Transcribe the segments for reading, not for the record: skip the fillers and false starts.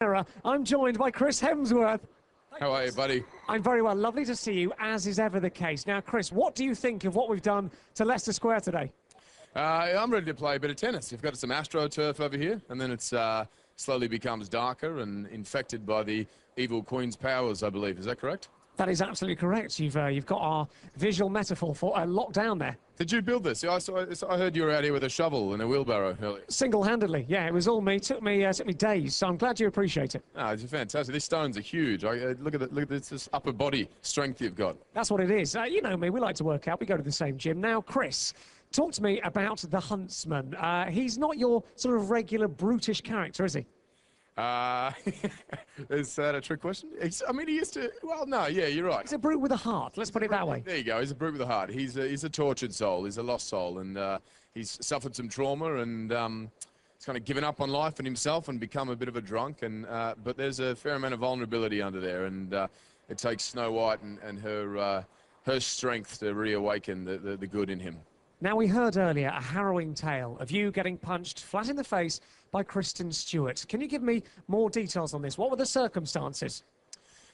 I'm joined by Chris Hemsworth. How are you, buddy? I'm very well. Lovely to see you, as is ever the case. Now, Chris, what do you think of what we've done to Leicester Square today? I'm ready to play a bit of tennis. You've got some AstroTurf over here, and then it's slowly becomes darker and infected by the evil Queen's powers, I believe. Is that correct? That is absolutely correct. You've got our visual metaphor for lockdown there. Did you build this? I heard you were out here with a shovel and a wheelbarrow earlier. Single-handedly, yeah, it was all me. Took me days, so I'm glad you appreciate it. Ah, it's fantastic. These stones are huge. Look at this upper body strength you've got. That's what it is. You know me, we like to work out. We go to the same gym. Now, Chris, talk to me about the huntsman. He's not your sort of regular brutish character, is he? Is that a trick question? He used to. Well, no, yeah, you're right. He's a brute with a heart. Let's put it that way. There you go. He's a brute with a heart. He's a tortured soul. He's a lost soul, and he's suffered some trauma, and he's kind of given up on life and himself, and become a bit of a drunk. And but there's a fair amount of vulnerability under there, and it takes Snow White and her strength to reawaken the good in him. Now, we heard earlier a harrowing tale of you getting punched flat in the face by Kristen Stewart. Can you give me more details on this? What were the circumstances?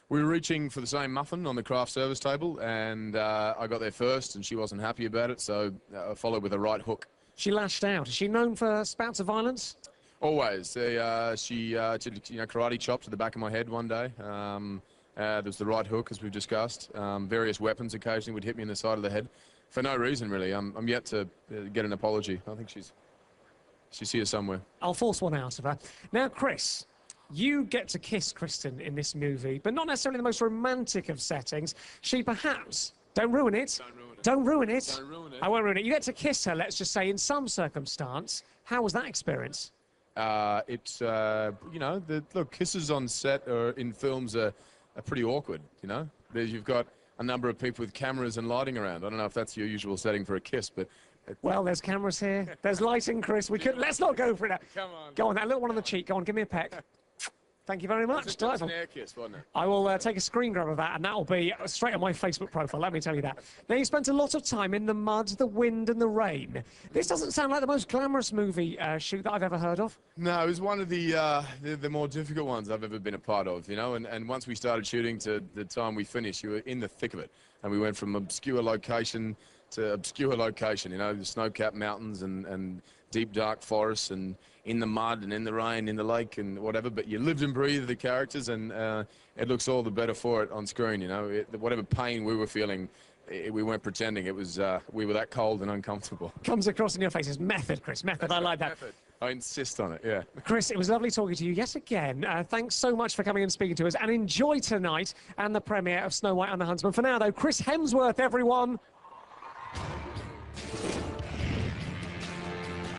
We were reaching for the same muffin on the craft service table, and I got there first, and she wasn't happy about it, so I followed with a right hook. She lashed out. Is she known for spouts of violence? Always. She did, karate chop to the back of my head one day. There was the right hook, as we've discussed. Various weapons occasionally would hit me in the side of the head. For no reason, really. I'm yet to get an apology. I think she's here somewhere. I'll force one out of her. Now, Chris, you get to kiss Kristen in this movie, but not necessarily the most romantic of settings. She perhaps... Don't ruin it. Don't ruin it. Don't ruin it. I won't ruin it. You get to kiss her, let's just say, in some circumstance. How was that experience? Look, kisses on set or in films are pretty awkward, you know? You've got a number of people with cameras and lighting around. I don't know if that's your usual setting for a kiss, but... Well, there's cameras here. There's lighting, Chris. Let's not go for it now. Come on. Go on, that little one on the cheek. Go on, give me a peck. Thank you very much. That's an air kiss, wasn't it? I will take a screen grab of that, and that will be straight on my Facebook profile, let me tell you that. Now, you spent a lot of time in the mud, the wind, and the rain. This doesn't sound like the most glamorous movie shoot that I've ever heard of. No, it was one of the more difficult ones I've ever been a part of, you know, and once we started shooting to the time we finished, you were in the thick of it. And we went from obscure location to obscure location, you know, the snow-capped mountains and deep, dark forests and in the mud and in the rain, in the lake and whatever, but you lived and breathed the characters, and it looks all the better for it on screen, you know. Whatever pain we were feeling, we weren't pretending. It was, we were that cold and uncomfortable. Comes across in your face as method, Chris, method. I like that. Method. I insist on it, yeah. Chris, it was lovely talking to you yet again. Thanks so much for coming and speaking to us, and enjoy tonight and the premiere of Snow White and the Huntsman. For now, though, Chris Hemsworth, everyone.